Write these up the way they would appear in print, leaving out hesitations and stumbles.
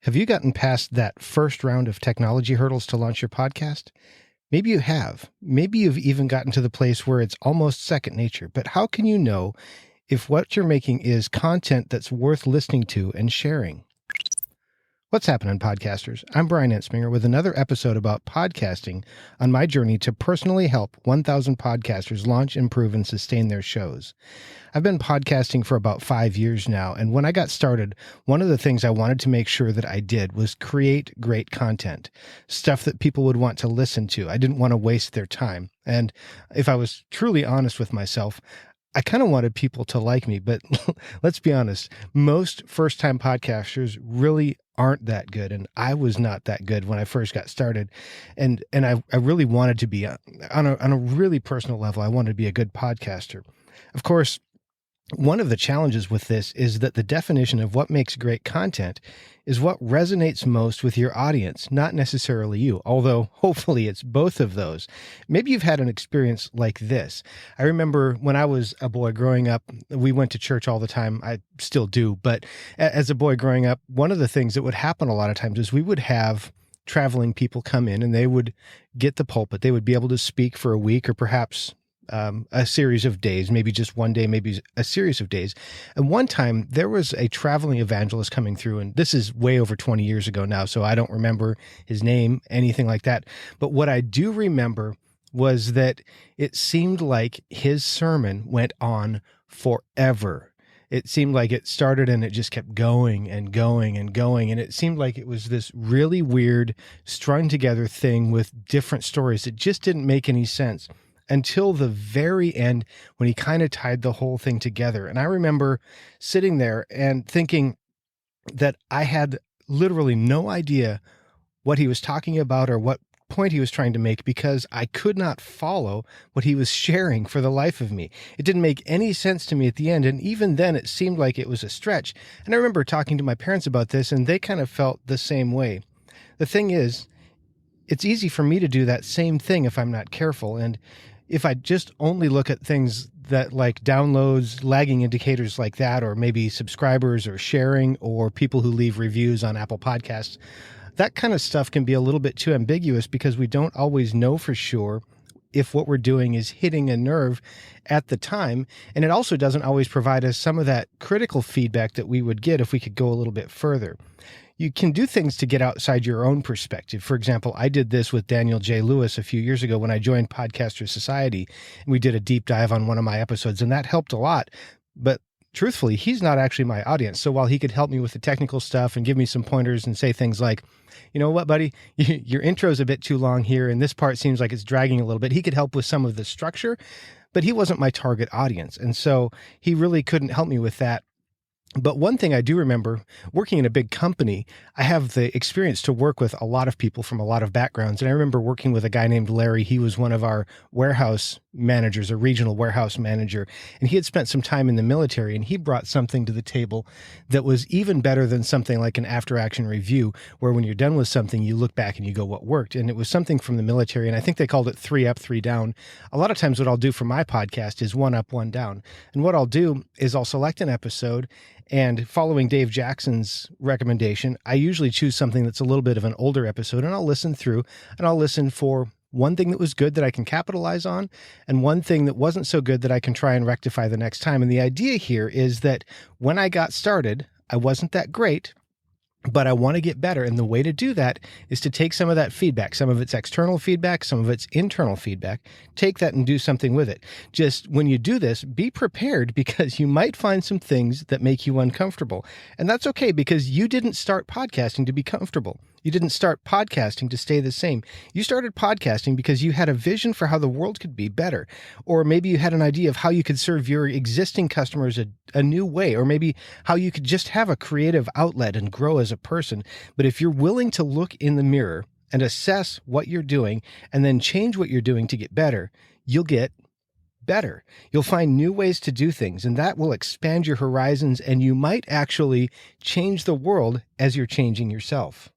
Have you gotten past that first round of technology hurdles to launch your podcast? Maybe you have. Maybe you've even gotten to the place where it's almost second nature. But how can you know if what you're making is content that's worth listening to and sharing? What's happening, podcasters? I'm Brian Ensminger with another episode about podcasting on my journey to personally help 1,000 podcasters launch, improve, and sustain their shows. I've been podcasting for about 5 years now, and when I got started, one of the things I wanted to make sure that I did was create great content, stuff that people would want to listen to. I didn't want to waste their time. And if I was truly honest with myself, I kind of wanted people to like me, but let's be honest, most first-time podcasters really aren't that good, and I was not that good when I first got started, and I really wanted to be, on a really personal level, I wanted to be a good podcaster. Of course, one of the challenges with this is that the definition of what makes great content is what resonates most with your audience, not necessarily you, although hopefully it's both of those. Maybe you've had an experience like this. I remember when I was a boy growing up, we went to church all the time. I still do, but as a boy growing up, one of the things that would happen a lot of times is we would have traveling people come in and they would get the pulpit. They would be able to speak for a week or perhaps a series of days, maybe just one day, maybe a series of days. And one time there was a traveling evangelist coming through, and this is way over 20 years ago now, so I don't remember his name, anything like that. But what I do remember was that it seemed like his sermon went on forever. It seemed like it started and it just kept going and going and going. And it seemed like it was this really weird, strung together thing with different stories that just didn't make any sense until the very end when he kind of tied the whole thing together. And I remember sitting there and thinking that I had literally no idea what he was talking about or what point he was trying to make because I could not follow what he was sharing for the life of me. It didn't make any sense to me at the end. And even then it seemed like it was a stretch. And I remember talking to my parents about this and they kind of felt the same way. The thing is, it's easy for me to do that same thing if I'm not careful. And if I just only look at things that like downloads, lagging indicators like that, or maybe subscribers or sharing or people who leave reviews on Apple Podcasts, that kind of stuff can be a little bit too ambiguous because we don't always know for sure if what we're doing is hitting a nerve at the time. And it also doesn't always provide us some of that critical feedback that we would get if we could go a little bit further. You can do things to get outside your own perspective. For example, I did this with Daniel J. Lewis a few years ago when I joined Podcaster Society, and we did a deep dive on one of my episodes, and that helped a lot. But truthfully, he's not actually my audience. So while he could help me with the technical stuff and give me some pointers and say things like, you know what, buddy, your intro's a bit too long here, and this part seems like it's dragging a little bit. He could help with some of the structure, but he wasn't my target audience. And so he really couldn't help me with that. But one thing I do remember, working in a big company, I have the experience to work with a lot of people from a lot of backgrounds. And I remember working with a guy named Larry. He was one of our warehouse managers, a regional warehouse manager. And he had spent some time in the military, and he brought something to the table that was even better than something like an after-action review, where when you're done with something, you look back and you go, what worked? And it was something from the military. And I think they called it 3 up, 3 down. A lot of times what I'll do for my podcast is 1 up, 1 down. And what I'll do is I'll select an episode, and following Dave Jackson's recommendation, I usually choose something that's a little bit of an older episode, and I'll listen through and I'll listen for one thing that was good that I can capitalize on and one thing that wasn't so good that I can try and rectify the next time. And the idea here is that when I got started, I wasn't that great, but I want to get better. And the way to do that is to take some of that feedback, some of it's external feedback, some of it's internal feedback, take that and do something with it. Just when you do this, be prepared because you might find some things that make you uncomfortable. And that's okay because you didn't start podcasting to be comfortable. You didn't start podcasting to stay the same. You started podcasting because you had a vision for how the world could be better. Or maybe you had an idea of how you could serve your existing customers a new way, or maybe how you could just have a creative outlet and grow as a person. But if you're willing to look in the mirror and assess what you're doing and then change what you're doing to get better, you'll get better. You'll find new ways to do things, and that will expand your horizons, and you might actually change the world as you're changing yourself.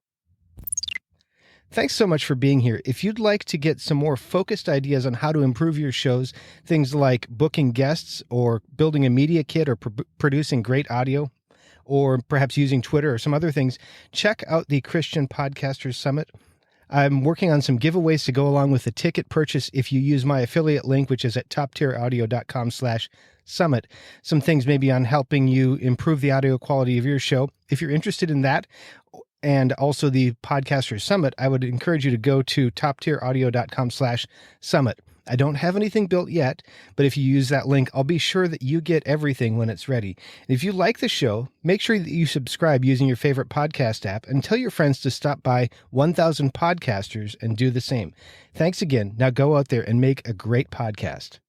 Thanks so much for being here. If you'd like to get some more focused ideas on how to improve your shows, things like booking guests or building a media kit or producing great audio, or perhaps using Twitter or some other things, check out the Christian Podcasters Summit. I'm working on some giveaways to go along with the ticket purchase if you use my affiliate link, which is at toptieraudio.com/summit. Some things maybe on helping you improve the audio quality of your show. If you're interested in that, and also the Podcasters Summit, I would encourage you to go to toptieraudio.com/summit. I don't have anything built yet, but if you use that link, I'll be sure that you get everything when it's ready. And if you like the show, make sure that you subscribe using your favorite podcast app and tell your friends to stop by 1000 Podcasters and do the same. Thanks again. Now go out there and make a great podcast.